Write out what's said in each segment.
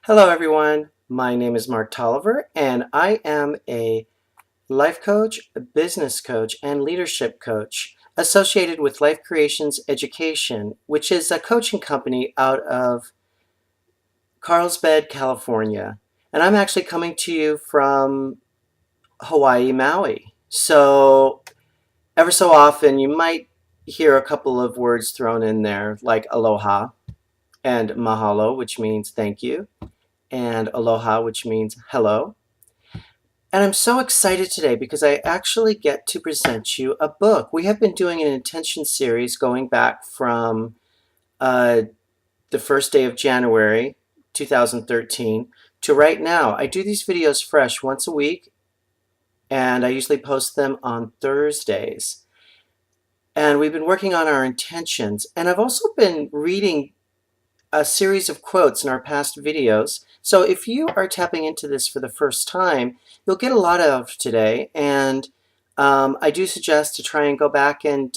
Hello everyone, my name is Marc Tolliver and I am a life coach, a business coach, and leadership coach associated with Life Creations Education, which is a coaching company out of Carlsbad, California. And I'm actually coming to you from Hawaii, Maui. So ever so often you might hear a couple of words thrown in there like aloha and mahalo, which means thank you, and aloha, which means hello. And I'm so excited today because I actually get to present you a book. We have been doing an intention series going back from uh, the first day of January 2013 to right now. I do these videos fresh once a week, and I usually post them on Thursdays. And we've been working on our intentions. And I've also been reading a series of quotes in our past videos. So if you are tapping into this for the first time, you'll get a lot out of today. And I do suggest to try and go back and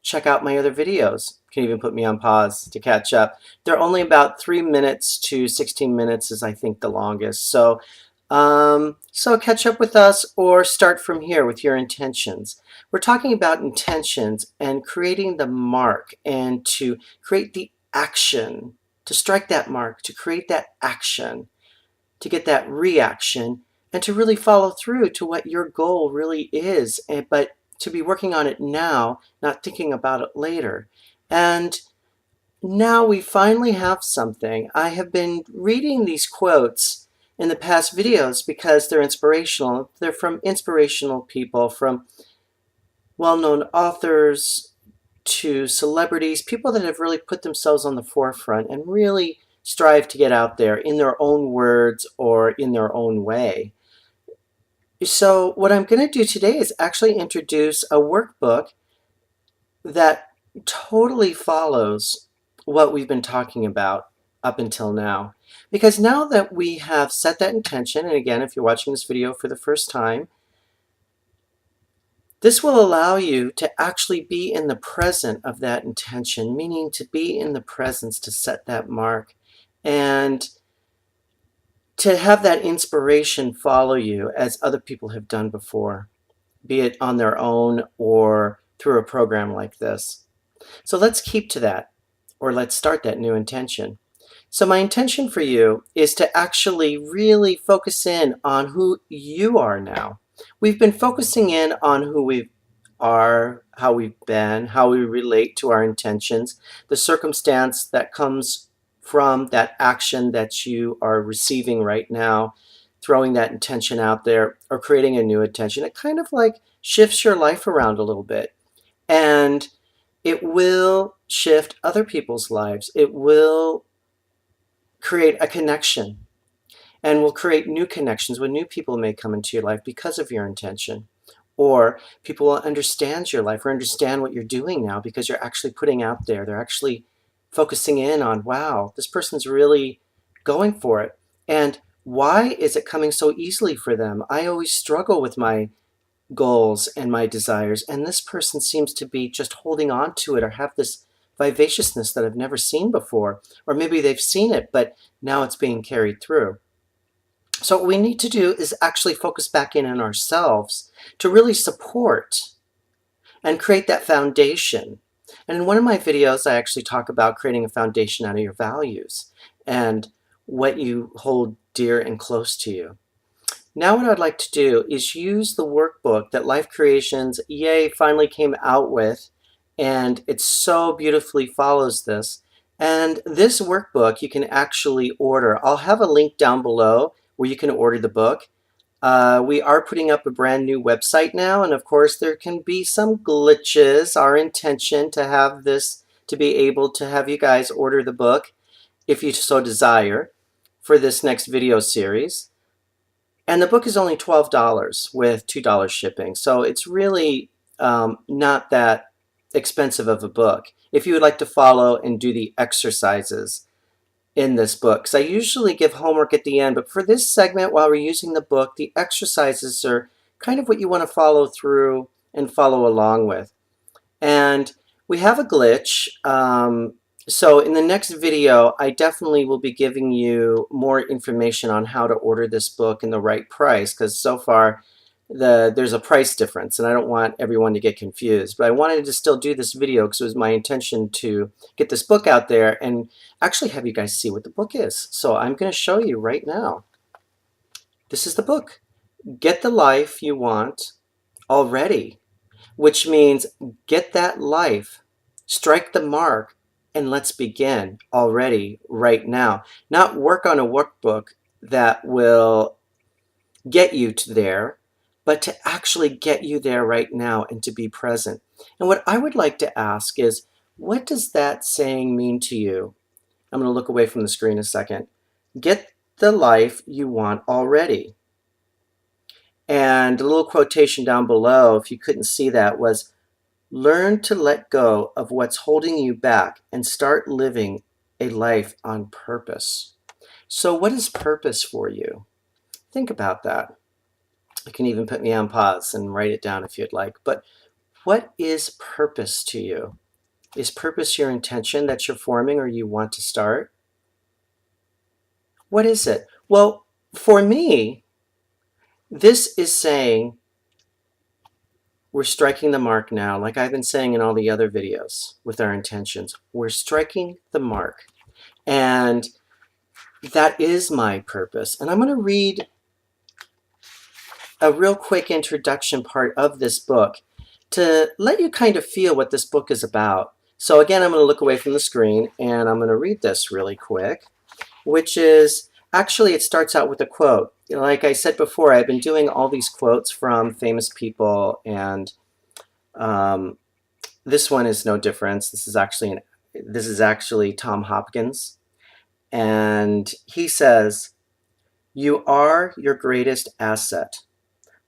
check out my other videos. You can even put me on pause to catch up. They're only about 3 minutes to 16 minutes is I think the longest. So catch up with us or start from here with your intentions. We're talking about intentions and creating the mark and to create the action, to strike that mark, to create that action, to get that reaction, and to really follow through to what your goal really is, but to be working on it now, not thinking about it later. And now we finally have something. I have been reading these quotes in the past videos because they're inspirational. They're from inspirational people, from well-known authors to celebrities, people that have really put themselves on the forefront and really strive to get out there in their own words or in their own way. So what I'm going to do today is actually introduce a workbook that totally follows what we've been talking about up until now. Because now that we have set that intention, and again, if you're watching this video for the first time, this will allow you to actually be in the present of that intention, meaning to be in the presence to set that mark and to have that inspiration follow you as other people have done before, be it on their own or through a program like this. So let's keep to that, or let's start that new intention. So my intention for you is to actually really focus in on who you are now. We've been focusing in on who we are, how we've been, how we relate to our intentions, the circumstance that comes from that action that you are receiving right now, throwing that intention out there or creating a new intention. It kind of like shifts your life around a little bit. And it will shift other people's lives. It will create a connection and will create new connections when new people may come into your life because of your intention. Or people will understand your life or understand what you're doing now because you're actually putting out there. They're actually focusing in on, wow, this person's really going for it. And why is it coming so easily for them? I always struggle with my goals and my desires, and this person seems to be just holding on to it or have this vivaciousness that I've never seen before. Or maybe they've seen it, but now it's being carried through. So what we need to do is actually focus back in on ourselves to really support and create that foundation. And in one of my videos, I actually talk about creating a foundation out of your values and what you hold dear and close to you. Now what I'd like to do is use the workbook that Life Creations, yay, finally came out with, and it so beautifully follows this. And this workbook you can actually order. I'll have a link down below where you can order the book. We are putting up a brand new website now, and of course there can be some glitches. Our intention to have this, to be able to have you guys order the book, if you so desire, for this next video series. And the book is only $12 with $2 shipping, so it's really not that expensive of a book. If you would like to follow and do the exercises in this book, because I usually give homework at the end, but for this segment, while we're using the book, the exercises are kind of what you want to follow through and follow along with. And we have a glitch. So in the next video, I definitely will be giving you more information on how to order this book and the right price, because so far there's a price difference and I don't want everyone to get confused. But I wanted to still do this video because it was my intention to get this book out there and actually have you guys see what the book is. So I'm going to show you right now. This is the book. Get the life you want already, which means get that life, strike the mark, and let's begin already, right now. Not work on a workbook that will get you to there, but to actually get you there right now and to be present. And what I would like to ask is, what does that saying mean to you? I'm going to look away from the screen a second. Get the life you want already. And a little quotation down below, if you couldn't see that, was, learn to let go of what's holding you back and start living a life on purpose. So what is purpose for you? Think about that. You can even put me on pause and write it down if you'd like. But what is purpose to you? Is purpose your intention that you're forming or you want to start? What is it? Well, for me, this is saying we're striking the mark now, like I've been saying in all the other videos with our intentions. We're striking the mark. And that is my purpose. And I'm going to read a real quick introduction part of this book to let you kind of feel what this book is about. So again, I'm going to look away from the screen and I'm going to read this really quick, which is, actually it starts out with a quote. Like I said before, I've been doing all these quotes from famous people, and this one is no difference. This is actually Tom Hopkins, and he says, "You are your greatest asset.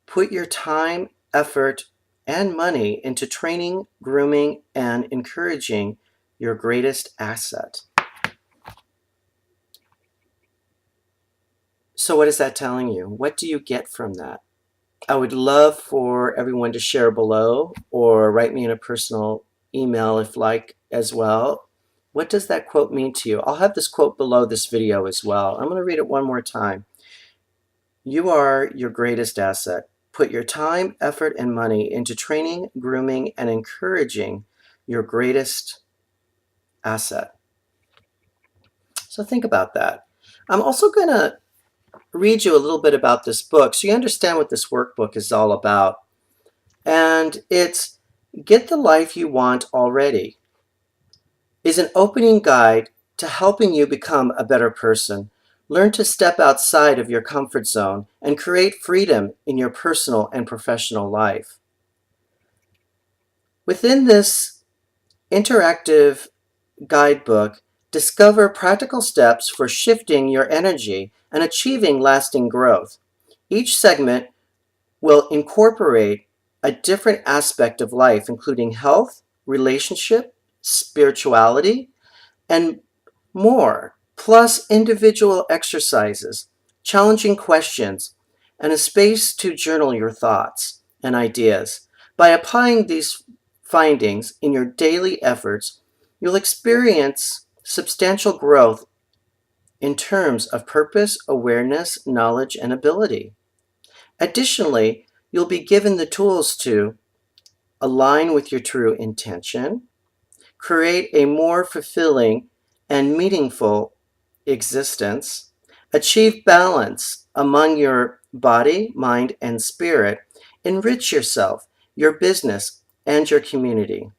Put your time, effort, and money into training, grooming, and encouraging your greatest asset." So what is that telling you? What do you get from that? I would love for everyone to share below or write me in a personal email if like as well. What does that quote mean to you? I'll have this quote below this video as well. I'm going to read it one more time. You are your greatest asset. Put your time, effort, and money into training, grooming, and encouraging your greatest asset. So think about that. I'm also going to read you a little bit about this book so you understand what this workbook is all about. And it's Get the Life You Want Already. Is an opening guide to helping you become a better person. Learn to step outside of your comfort zone and create freedom in your personal and professional life. Within this interactive guidebook, discover practical steps for shifting your energy and achieving lasting growth. Each segment will incorporate a different aspect of life, including health, relationship, spirituality, and more, plus individual exercises, challenging questions, and a space to journal your thoughts and ideas. By applying these findings in your daily efforts, you'll experience substantial growth in terms of purpose, awareness, knowledge, and ability. Additionally, you'll be given the tools to align with your true intention, create a more fulfilling and meaningful existence, achieve balance among your body, mind, and spirit, enrich yourself, your business, and your community.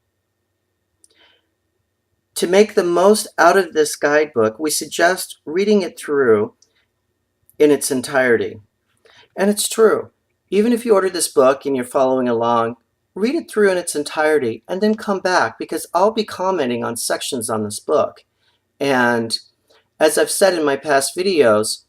To make the most out of this guidebook, we suggest reading it through in its entirety. And it's true. Even if you order this book and you're following along, read it through in its entirety and then come back, because I'll be commenting on sections on this book. And as I've said in my past videos,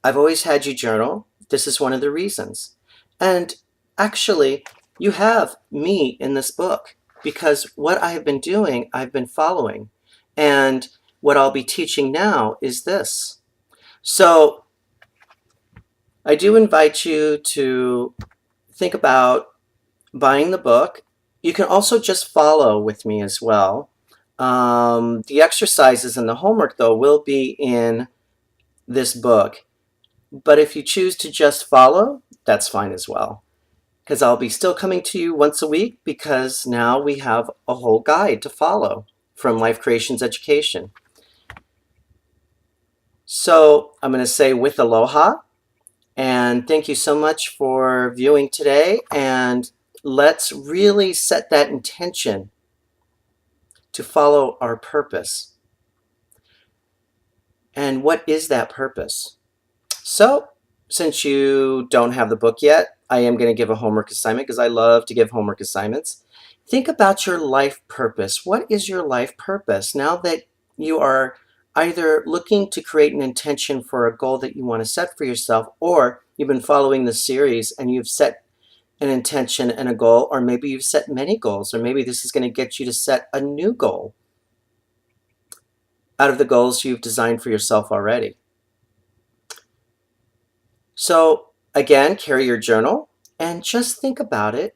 I've always had you journal. This is one of the reasons. And actually, you have me in this book, because what I have been doing, I've been following. And what I'll be teaching now is this. So I do invite you to think about buying the book. You can also just follow with me as well. The exercises and the homework, though, will be in this book. But if you choose to just follow, that's fine as well. Because I'll be still coming to you once a week, because now we have a whole guide to follow from Life Creations Education. So I'm going to say with aloha, and thank you so much for viewing today. And let's really set that intention to follow our purpose. And what is that purpose? So, since you don't have the book yet, I am going to give a homework assignment because I love to give homework assignments. Think about your life purpose. What is your life purpose? Now that you are either looking to create an intention for a goal that you want to set for yourself, or you've been following the series and you've set an intention and a goal, or maybe you've set many goals, or maybe this is going to get you to set a new goal out of the goals you've designed for yourself already. So again, carry your journal and just think about it,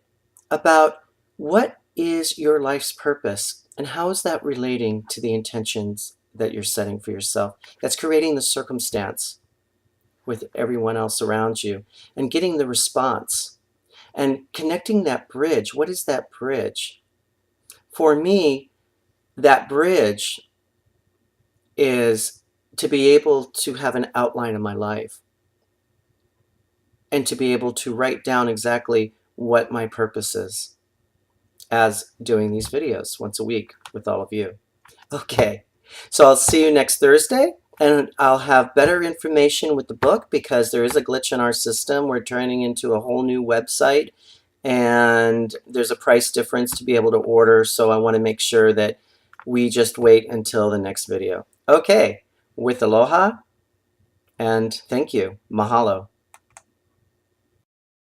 about what is your life's purpose and how is that relating to the intentions that you're setting for yourself. That's creating the circumstance with everyone else around you and getting the response and connecting that bridge. What is that bridge? For me, that bridge is to be able to have an outline of my life and to be able to write down exactly what my purpose is as doing these videos once a week with all of you. Okay, so I'll see you next Thursday, and I'll have better information with the book because there is a glitch in our system. We're turning into a whole new website, and there's a price difference to be able to order, so I want to make sure that we just wait until the next video. Okay, with aloha, and thank you. Mahalo.